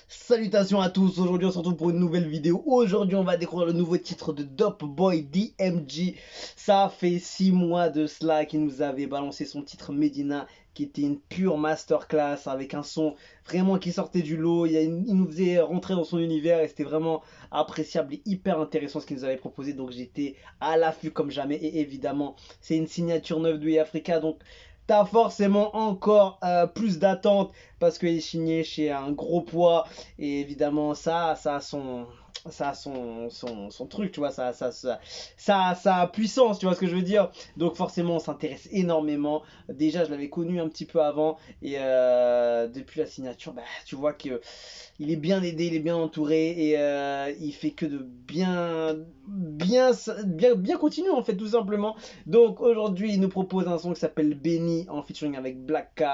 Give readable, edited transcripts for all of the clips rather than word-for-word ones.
Salutations à tous, aujourd'hui on se retrouve pour une nouvelle vidéo. Aujourd'hui on va découvrir le nouveau titre de Dope Boy DMG. Ça fait 6 mois de cela qu'il nous avait balancé son titre Medina, qui était une pure masterclass avec un son vraiment qui sortait du lot. Il nous faisait rentrer dans son univers et c'était vraiment appréciable et hyper intéressant ce qu'il nous avait proposé. Donc j'étais à l'affût comme jamais et évidemment c'est une signature neuve de Africa, donc t'as forcément encore plus d'attente parce qu'il est signé chez un gros poids et évidemment ça a son truc, tu vois, sa puissance, tu vois ce que je veux dire. Donc forcément on s'intéresse énormément. Déjà je l'avais connu un petit peu avant et depuis la signature, bah, tu vois que il est bien aidé, il est bien entouré et il fait que de bien continuer en fait, tout simplement. Donc aujourd'hui il nous propose un son qui s'appelle Benny en featuring avec Black K,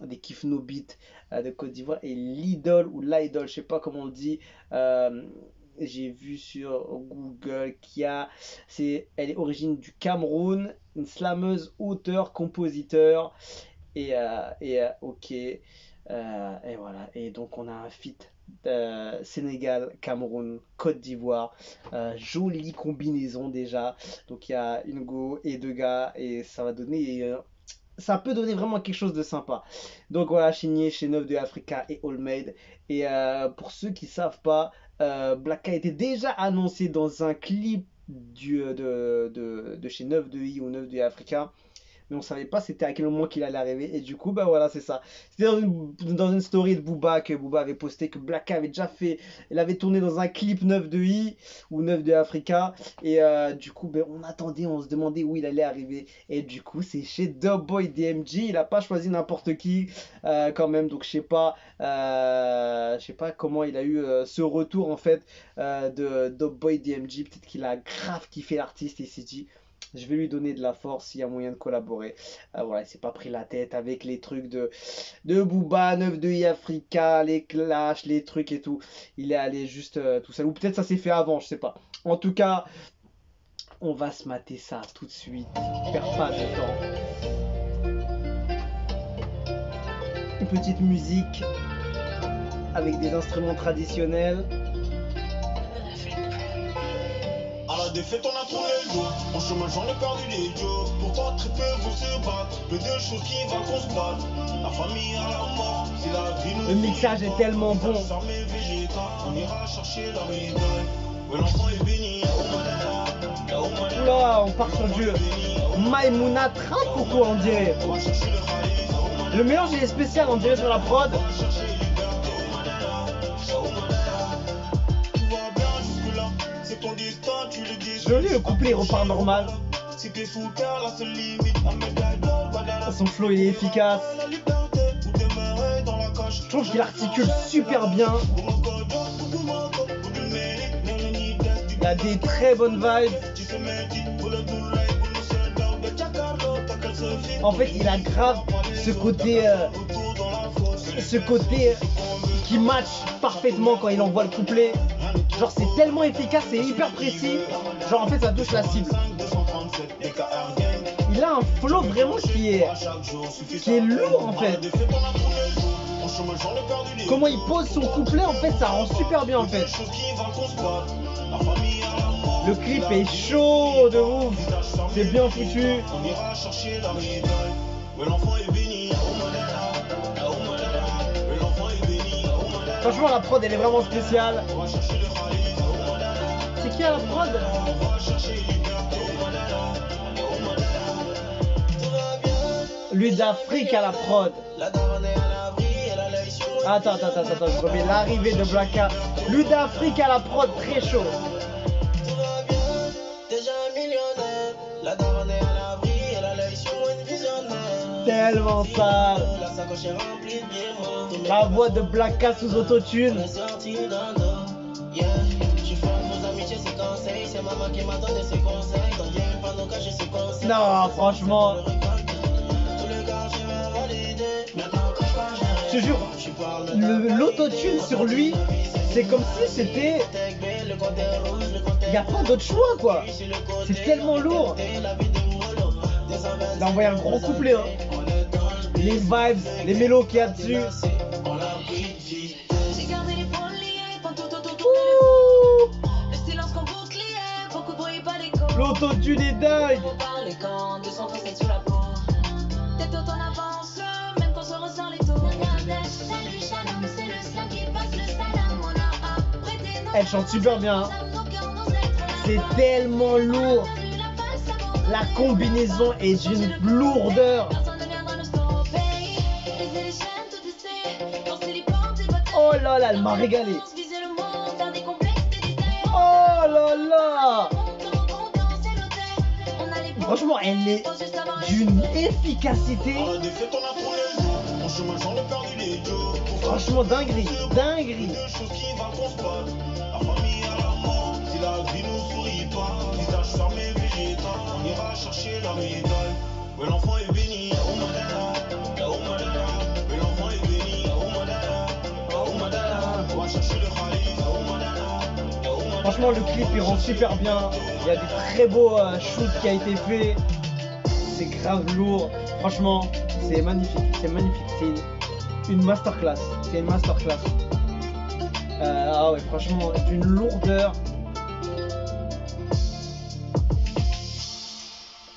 des Kif No Beat de Côte d'Ivoire, et l'idole ou l'idole, je sais pas comment on le dit. J'ai vu sur Google elle est origine du Cameroun, une slameuse, auteur, compositeur ok. Et voilà, et donc on a un feat Sénégal, Cameroun, Côte d'Ivoire. Jolie combinaison déjà. Donc il y a une go et deux gars et ça peut donner vraiment quelque chose de sympa. Donc voilà, signé chez Neuf de Africa et All Made. Et pour ceux qui savent pas, Black K était déjà annoncé dans un clip de chez Neuf de I ou Neuf de Africa, mais on savait pas c'était à quel moment qu'il allait arriver. Et du coup, bah voilà, c'est ça. C'était dans une story de Booba que Booba avait posté que Black avait déjà fait. Il avait tourné dans un clip 9 de I ou 9 de Africa. Et du coup, ben, on attendait, on se demandait où il allait arriver. Et du coup, c'est chez Dope Boy DMG. Il a pas choisi n'importe qui quand même. Donc je sais pas comment il a eu ce retour en fait de Dope Boy DMG. Peut-être qu'il a grave kiffé l'artiste et il s'est dit, je vais lui donner de la force s'il y a moyen de collaborer. Voilà, il s'est pas pris la tête avec les trucs de Booba, 9 de Africa, les clashs, les trucs et tout. Il est allé juste tout seul. Ou peut-être ça s'est fait avant, je sais pas. En tout cas, on va se mater ça tout de suite. Perd pas de temps. Une petite musique avec des instruments traditionnels. La défaite on a tourné le dos, en chemin j'en ai perdu les jours. Pourtant très peu vont se battre, peu de choses qui vont qu'on se batte. La famille à la mort, si la vie nous... Le mixage est tellement bon. On ira chercher la médaille. Ouais, l'enfant est béni. Oula, on part sur du Maïmouna Trap ou quoi on dirait. Le mélange est spécial, on dirait sur la prod. Joli, le couplet repart normal. Son flow il est efficace. Je trouve qu'il articule super bien. Il a des très bonnes vibes. En fait, il a grave ce côté qui match parfaitement quand il envoie le couplet. Genre c'est tellement efficace, c'est hyper précis. Genre en fait ça touche la cible. Il a un flow vraiment qui est lourd en fait. Comment il pose son couplet en fait, ça rend super bien en fait. Le clip est chaud de ouf. C'est bien foutu. Franchement la prod elle est vraiment spéciale. C'est qui à la prod? Lui d'Afrique à la prod. Attends, je remets l'arrivée de Black K. Lui d'Afrique à la prod, très chaud. Tellement sale. La voix de Black K sous autotune. Non, franchement. Je te jure, l'autotune sur lui, c'est comme si c'était... Il n'y a pas d'autre choix quoi. C'est tellement lourd. Il a envoyé un gros couplet hein. Les vibes, les mélos qu'il y a dessus. L'autotune est dingue. Elle chante super bien. C'est tellement lourd. La combinaison est d'une lourdeur. Oh là là, elle m'a régalé. Oh là là. Franchement, elle est d'une efficacité. Franchement, dinguerie, dinguerie. On ira chercher la médaille. Ouais, l'enfant est béni. Oh madala, oh madala. Ouais, l'enfant est béni. Oh madala, oh madala. On va chercher le khalif. Oh madala. Franchement, le clip il rend super bien. Il y a des très beaux shoots qui a été fait. C'est grave lourd. Franchement, c'est magnifique. C'est magnifique. C'est une masterclass. C'est une masterclass. Ah ouais, franchement, d'une lourdeur.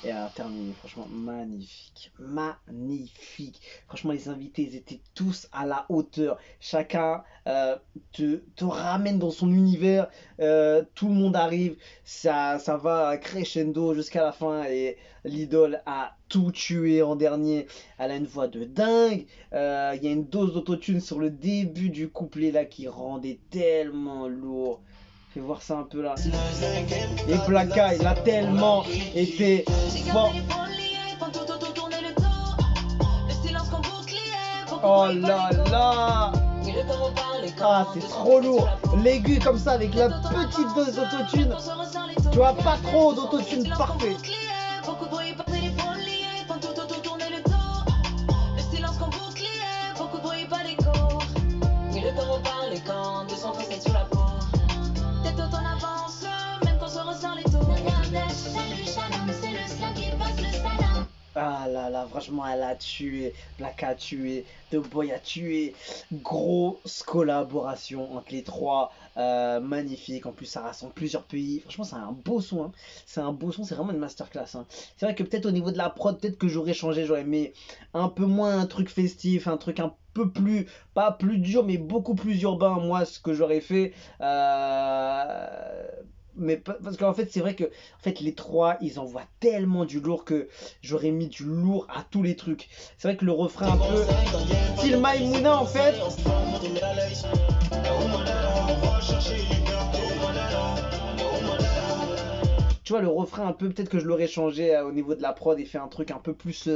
Et à terminer, franchement, magnifique, magnifique. Franchement, les invités, ils étaient tous à la hauteur. Chacun te ramène dans son univers. Tout le monde arrive. Ça va crescendo jusqu'à la fin. Et l'idole a tout tué en dernier. Elle a une voix de dingue. Il y a une dose d'autotune sur le début du couplet là qui rendait tellement lourd. Fais voir ça un peu là. Et Blacka, il a tellement été fort. Oh là là. Ah, c'est trop lourd. L'aigu comme ça avec la petite dose d'autotune. Tu vois, pas trop d'autotune, parfait. Ah là là, franchement, elle a tué, Blacka a tué, The Boy a tué. Grosse collaboration entre les trois, magnifique. En plus, ça rassemble plusieurs pays. Franchement, c'est un beau son, hein. C'est un beau son, c'est vraiment une masterclass, hein. C'est vrai que peut-être au niveau de la prod, peut-être que j'aurais changé, j'aurais aimé un peu moins un truc festif, un truc un peu plus, pas plus dur, mais beaucoup plus urbain. Moi, ce que j'aurais fait. Mais parce qu'en fait c'est vrai que en fait les trois ils envoient tellement du lourd que j'aurais mis du lourd à tous les trucs. C'est vrai que le refrain un peu style Maïmouna en fait. Tu vois le refrain un peu peut-être que je l'aurais changé au niveau de la prod et fait un truc un peu plus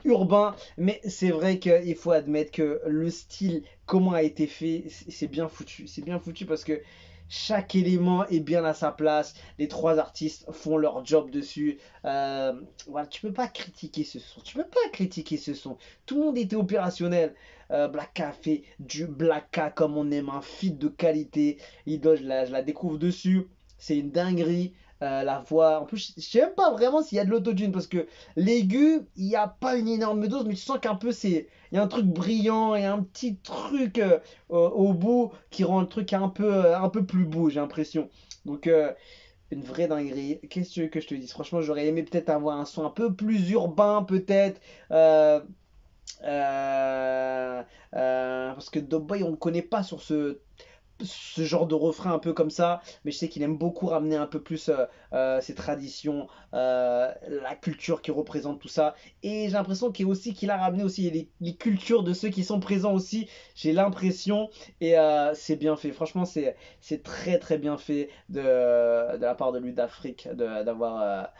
urbain, mais c'est vrai qu'il faut admettre que le style comment a été fait c'est bien foutu. C'est bien foutu parce que chaque élément est bien à sa place. Les trois artistes font leur job dessus. Voilà, tu peux pas critiquer ce son. Tu peux pas critiquer ce son. Tout le monde était opérationnel. Blacka fait du Blacka comme on aime, un feat de qualité. Idol, je la découvre dessus. C'est une dinguerie. La voix, en plus, je sais même pas vraiment s'il y a de l'autotune parce que l'aigu, il n'y a pas une énorme dose, mais tu sens qu'un peu il y a un truc brillant et un petit truc au bout qui rend le truc un peu plus beau, j'ai l'impression. Donc, une vraie dinguerie. Qu'est-ce que tu veux que je te dise? Franchement, j'aurais aimé peut-être avoir un son un peu plus urbain, peut-être. Parce que Dubboy, on ne connaît pas sur ce genre de refrain un peu comme ça, mais je sais qu'il aime beaucoup ramener un peu plus ses traditions, la culture qui représente tout ça, et j'ai l'impression qu'il a ramené aussi les cultures de ceux qui sont présents aussi, j'ai l'impression, et c'est bien fait, franchement c'est très très bien fait de la part de lui d'Afrique, d'avoir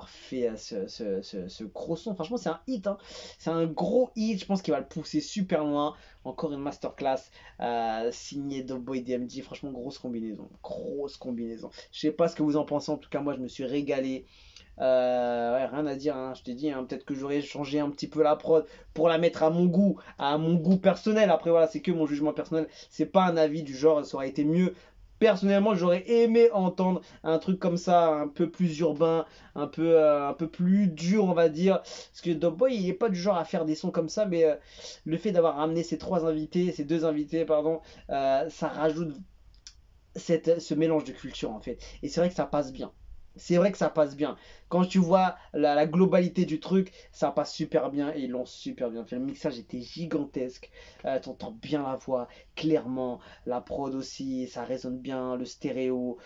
fait ce gros son, franchement c'est un hit, hein. C'est un gros hit, je pense qu'il va le pousser super loin, encore une masterclass signé Dubboy DMG, franchement grosse combinaison, grosse combinaison. Je sais pas ce que vous en pensez, en tout cas moi je me suis régalé. Ouais, rien à dire, hein, je t'ai dit, hein, peut-être que j'aurais changé un petit peu la prod pour la mettre à mon goût personnel. Après voilà, c'est que mon jugement personnel, c'est pas un avis du genre, ça aurait été mieux. Personnellement, j'aurais aimé entendre un truc comme ça, un peu plus urbain, un peu plus dur, on va dire. Parce que Dubboy, il est pas du genre à faire des sons comme ça, mais le fait d'avoir ramené ces deux invités, pardon, ça rajoute ce mélange de culture en fait. Et c'est vrai que ça passe bien. c'est vrai que ça passe bien. Quand tu vois la globalité du truc, ça passe super bien et ils l'ont super bien fait. Le mixage était gigantesque. T'entends bien la voix, clairement. La prod aussi, ça résonne bien. Le stéréo,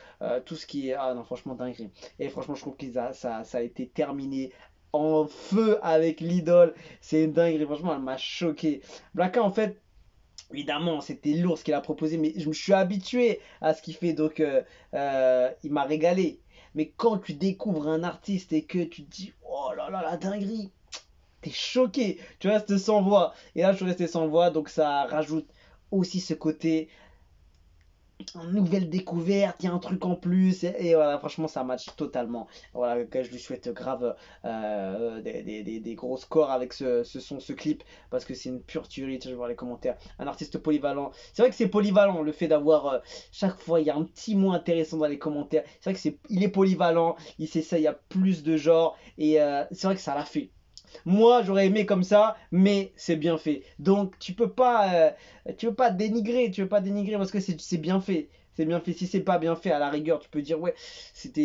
tout ce qui est. Ah non, franchement, dinguerie. Et franchement, je trouve que ça a été terminé en feu avec l'idole. C'est une dinguerie. Franchement, elle m'a choqué. Blacka, en fait. Évidemment, c'était lourd ce qu'il a proposé, mais je me suis habitué à ce qu'il fait, donc il m'a régalé. Mais quand tu découvres un artiste et que tu te dis, oh là là, la dinguerie, t'es choqué, tu restes sans voix. Et là, je suis resté sans voix, donc ça rajoute aussi ce côté une nouvelle découverte, il y a un truc en plus, et voilà, franchement, ça match totalement. Voilà, que je lui souhaite grave des gros scores avec ce son, ce clip, parce que c'est une pure tuerie. Je vais voir les commentaires. Un artiste polyvalent. C'est vrai que c'est polyvalent, le fait d'avoir chaque fois, il y a un petit mot intéressant dans les commentaires. C'est vrai que il est polyvalent, il sait ça, il y a plus de genres, et c'est vrai que ça l'a fait. Moi, j'aurais aimé comme ça, mais c'est bien fait. Donc, tu peux pas dénigrer, tu peux pas dénigrer parce que c'est bien fait. C'est bien fait. Si c'est pas bien fait, à la rigueur, tu peux dire ouais,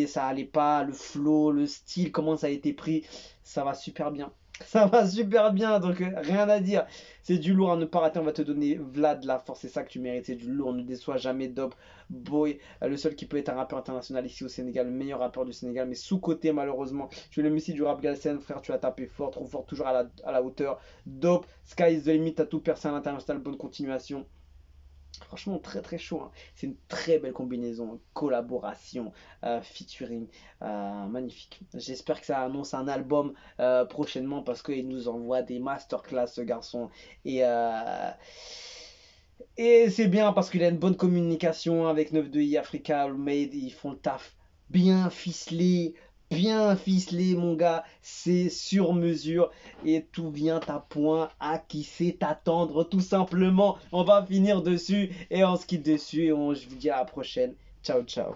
ça allait pas, le flow, le style, comment ça a été pris, ça va super bien. Ça va super bien, donc rien à dire. C'est du lourd à ne pas rater. On va te donner Vlad la force, c'est ça que tu mérites. C'est du lourd, ne déçois jamais Dope Boy, le seul qui peut être un rappeur international ici au Sénégal, le meilleur rappeur du Sénégal, mais sous-côté malheureusement. Tu es le messie du rap galsen, frère, tu as tapé fort, trop fort, toujours à la hauteur. Dope, sky is the limit, t'as tout percé à l'international, bonne continuation. Franchement, très très chaud, hein. C'est une très belle combinaison, collaboration, featuring, magnifique. J'espère que ça annonce un album prochainement parce qu'il nous envoie des masterclass, ce garçon. Et, euh, et c'est bien parce qu'il a une bonne communication avec 92i Africa, Made, ils font le taf bien ficelé, mon gars. C'est sur mesure et tout vient à point à qui sait t'attendre, tout simplement. On va finir dessus et on se quitte dessus et je vous dis à la prochaine. Ciao, ciao.